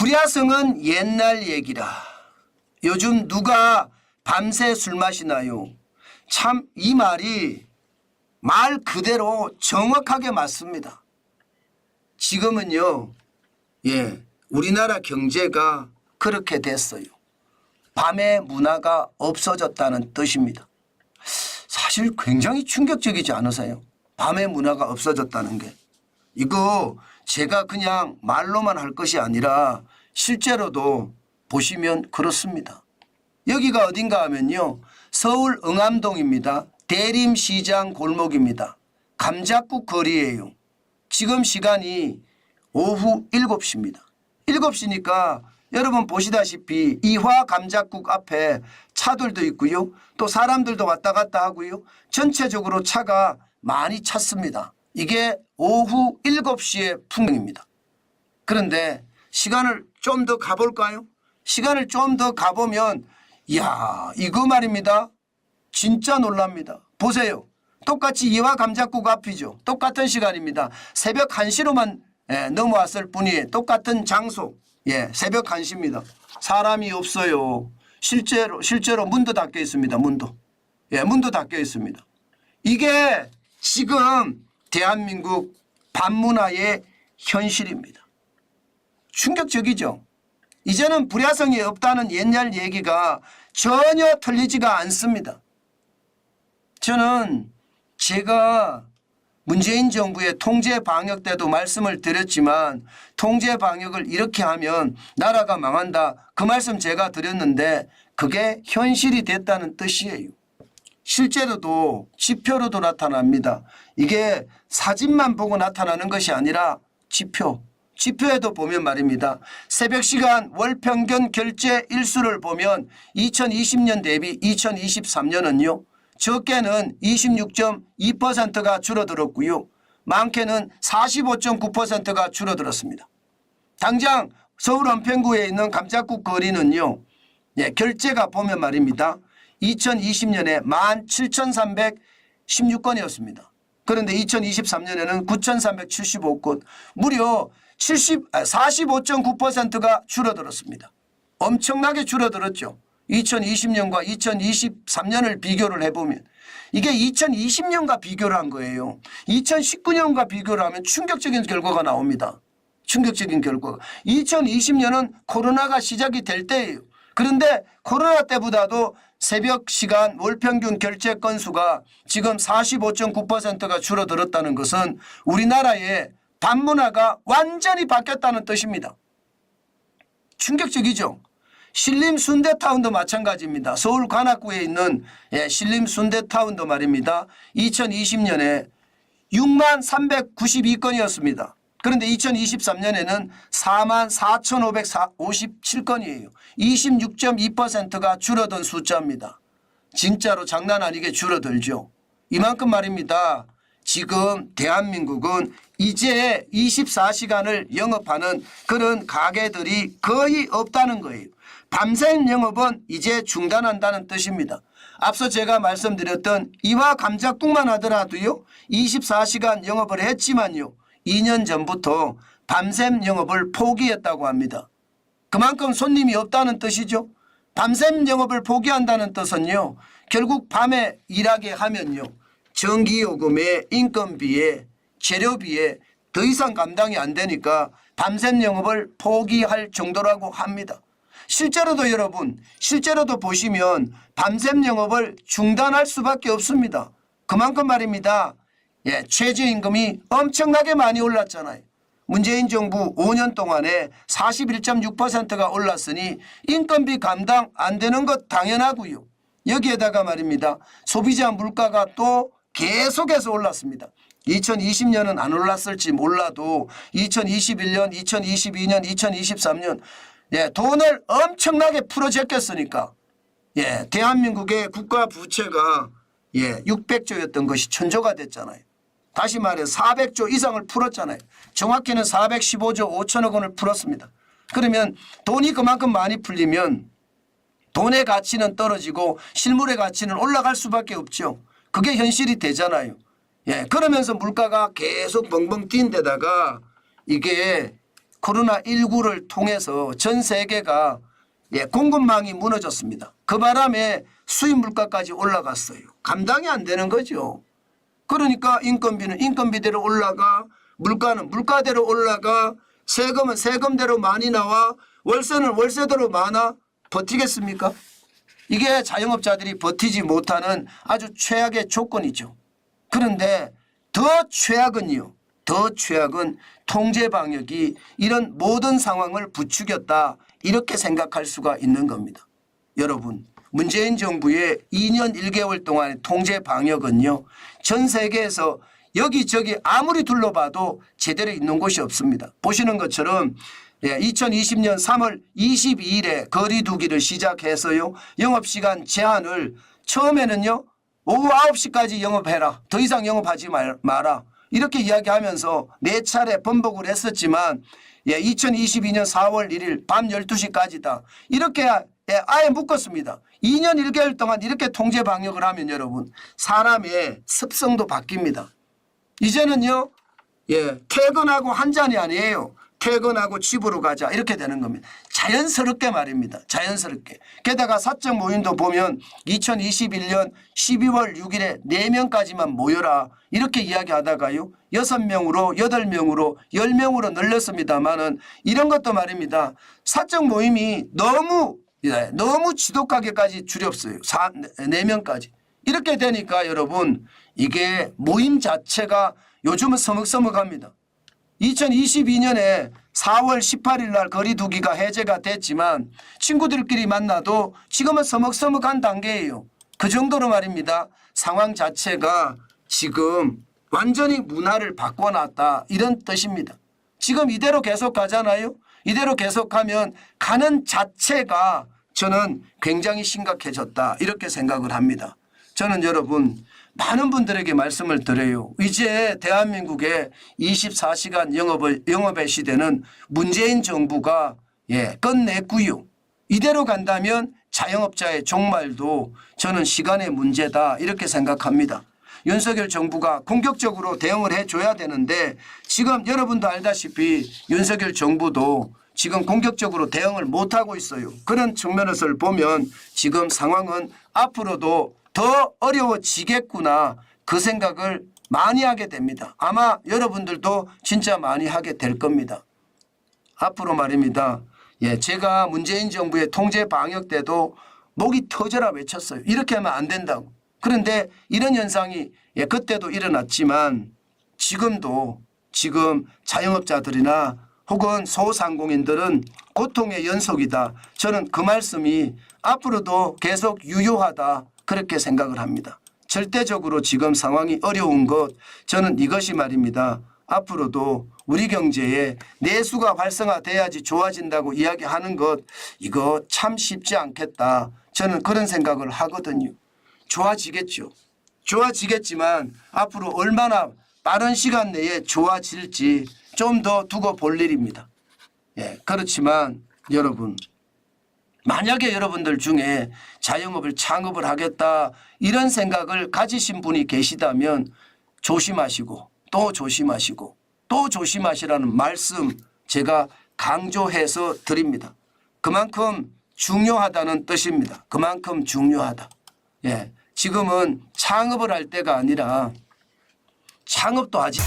불야성은 옛날 얘기라. 요즘 누가 밤새 술 마시나요? 참 이 말이 말 그대로 정확하게 맞습니다. 지금은요, 우리나라 경제가 그렇게 됐어요. 밤의 문화가 없어졌다는 뜻입니다. 사실 굉장히 충격적이지 않으세요? 밤의 문화가 없어졌다는 게. 이거 제가 그냥 말로만 할 것이 아니라 실제로도 보시면 그렇습니다. 여기가 어딘가 하면요, 서울 응암동입니다. 대림시장 골목입니다. 감자국 거리예요. 지금 시간이 오후 7시입니다. 7시니까 여러분 보시다시피 이화 감자국 앞에 차들도 있고요. 또 사람들도 왔다 갔다 하고요. 전체적으로 차가 많이 찼습니다. 이게 오후 7시의 풍경입니다. 그런데 시간을 좀 더 가볼까요? 시간을 좀 더 가보면 이야, 이거 말입니다. 진짜 놀랍니다. 보세요. 똑같이 이화 감자국 앞이죠. 똑같은 시간입니다. 새벽 1시로만 넘어왔을 뿐이 똑같은 장소. 새벽 1시입니다. 사람이 없어요. 실제로 문도 닫혀 있습니다. 문도. 문도 닫혀 있습니다. 이게 지금 대한민국 밤문화의 현실입니다. 충격적이죠. 이제는 불야성이 없다는 옛날 얘기가 전혀 틀리지가 않습니다. 저는 제가 문재인 정부의 통제 방역 때도 말씀을 드렸지만 통제 방역을 이렇게 하면 나라가 망한다. 그 말씀 제가 드렸는데 그게 현실이 됐다는 뜻이에요. 실제로도 지표로도 나타납니다. 이게 사진만 보고 나타나는 것이 아니라 지표에도 보면 말입니다. 새벽 시간 월 평균 결제 일수를 보면 2020년 대비 2023년은요. 적게는 26.2%가 줄어들었고요. 많게는 45.9%가 줄어들었습니다. 당장 서울 은평구에 있는 감자국 거리는요. 결제가 보면 말입니다. 2020년에 17,316건이었습니다. 그런데 2023년에는 9,375건, 무려 45.9%가 줄어들었습니다. 엄청나게 줄어들었죠. 2020년과 2023년을 비교를 해보면 이게 2020년과 비교를 한 거예요. 2019년과 비교를 하면 충격적인 결과가 나옵니다. 충격적인 결과가. 2020년은 코로나가 시작이 될 때예요. 그런데 코로나 때보다도 새벽 시간 월평균 결제 건수가 지금 45.9%가 줄어들었다는 것은 우리나라의 밤문화가 완전히 바뀌었다는 뜻입니다. 충격적이죠. 신림순대타운도 마찬가지입니다. 서울 관악구에 있는 신림순대타운도 말입니다. 2020년에 6만 392건이었습니다. 그런데 2023년에는 4만 4,557건이에요. 26.2%가 줄어든 숫자입니다. 진짜로 장난 아니게 줄어들죠. 이만큼 말입니다. 지금 대한민국은 이제 24시간을 영업하는 그런 가게들이 거의 없다는 거예요. 밤샘 영업은 이제 중단한다는 뜻입니다. 앞서 제가 말씀드렸던 이화 감자국만 하더라도요. 24시간 영업을 했지만요. 2년 전부터 밤샘 영업을 포기했다고 합니다. 그만큼 손님이 없다는 뜻이죠. 밤샘 영업을 포기한다는 뜻은요. 결국 밤에 일하게 하면요. 전기요금에 인건비에 재료비에 더 이상 감당이 안 되니까 밤샘 영업을 포기할 정도라고 합니다. 실제로도 여러분, 실제로도 보시면 밤샘 영업을 중단할 수밖에 없습니다. 그만큼 말입니다. 최저임금이 엄청나게 많이 올랐잖아요. 문재인 정부 5년 동안에 41.6%가 올랐으니 인건비 감당 안 되는 것 당연하고요. 여기에다가 말입니다. 소비자 물가가 또 계속해서 올랐습니다. 2020년은 안 올랐을지 몰라도 2021년, 2022년, 2023년 돈을 엄청나게 풀어제꼈으니까 대한민국의 국가 부채가 600조였던 것이 1000조가 됐잖아요. 다시 말해 400조 이상을 풀었잖아요. 정확히는 415조 5천억 원을 풀었습니다. 그러면 돈이 그만큼 많이 풀리면 돈의 가치는 떨어지고 실물의 가치는 올라갈 수밖에 없죠. 그게 현실이 되잖아요. 그러면서 물가가 계속 벙벙 뛴 데다가 이게 코로나19를 통해서 전 세계가 공급망이 무너졌습니다. 그 바람에 수입 물가까지 올라갔어요. 감당이 안 되는 거죠. 그러니까 인건비는 인건비대로 올라가, 물가는 물가대로 올라가, 세금은 세금대로 많이 나와, 월세는 월세대로 많아. 버티겠습니까? 이게 자영업자들이 버티지 못하는 아주 최악의 조건이죠. 그런데 더 최악은요. 더 최악은 통제 방역이 이런 모든 상황을 부추겼다. 이렇게 생각할 수가 있는 겁니다. 여러분, 문재인 정부의 2년 1개월 동안의 통제 방역은요. 전 세계에서 여기저기 아무리 둘러봐도 제대로 있는 곳이 없습니다. 보시는 것처럼 2020년 3월 22일에 거리 두기를 시작해서요. 영업시간 제한을 처음에는요. 오후 9시까지 영업해라. 더 이상 영업하지 마라. 이렇게 이야기하면서 4차례 번복을 했었지만 2022년 4월 1일 밤 12시까지다. 이렇게 아예 묶었습니다. 2년 1개월 동안 이렇게 통제 방역을 하면 여러분 사람의 습성도 바뀝니다. 이제는요. 퇴근하고 한 잔이 아니에요. 퇴근하고 집으로 가자 이렇게 되는 겁니다. 자연스럽게 말입니다. 자연스럽게. 게다가 사적 모임도 보면 2021년 12월 6일에 4명까지만 모여라 이렇게 이야기하다가요. 6명으로 8명으로 10명으로 늘렸습니다마는 이런 것도 말입니다. 사적 모임이 너무 지독하게까지 줄였어요. 4명까지. 이렇게 되니까 여러분 이게 모임 자체가 요즘은 서먹서먹합니다. 2022년에 4월 18일 날 거리 두기가 해제가 됐지만 친구들끼리 만나도 지금은 서먹서먹한 단계예요. 그 정도로 말입니다. 상황 자체가 지금 완전히 문화를 바꿔놨다 이런 뜻입니다. 지금 이대로 계속 가잖아요. 이대로 계속하면 가는 자체가 저는 굉장히 심각해졌다 이렇게 생각을 합니다. 저는 여러분 많은 분들에게 말씀을 드려요. 이제 대한민국의 24시간 영업의 시대는 문재인 정부가 끝냈고요. 이대로 간다면 자영업자의 종말도 저는 시간의 문제다 이렇게 생각합니다. 윤석열 정부가 공격적으로 대응을 해줘야 되는데 지금 여러분도 알다시피 윤석열 정부도 지금 공격적으로 대응을 못하고 있어요. 그런 측면에서 보면 지금 상황은 앞으로도 더 어려워지겠구나 그 생각을 많이 하게 됩니다. 아마 여러분들도 진짜 많이 하게 될 겁니다. 앞으로 말입니다. 제가 문재인 정부의 통제 방역 때도 목이 터져라 외쳤어요. 이렇게 하면 안 된다고. 그런데 이런 현상이 그때도 일어났지만 지금 자영업자들이나 혹은 소상공인들은 고통의 연속이다. 저는 그 말씀이 앞으로도 계속 유효하다. 그렇게 생각을 합니다. 절대적으로 지금 상황이 어려운 것 저는 이것이 말입니다. 앞으로도 우리 경제에 내수가 활성화돼야지 좋아진다고 이야기하는 것 이거 참 쉽지 않겠다. 저는 그런 생각을 하거든요. 좋아지겠죠. 좋아지겠지만 앞으로 얼마나 빠른 시간 내에 좋아질지 좀 더 두고 볼 일입니다. 그렇지만 여러분 만약에 여러분들 중에 자영업을 창업을 하겠다 이런 생각을 가지신 분이 계시다면 조심하시고 또 조심하시고 또 조심하시라는 말씀 제가 강조해서 드립니다. 그만큼 중요하다는 뜻입니다. 그만큼 중요하다. 지금은 창업을 할 때가 아니라 창업도 하지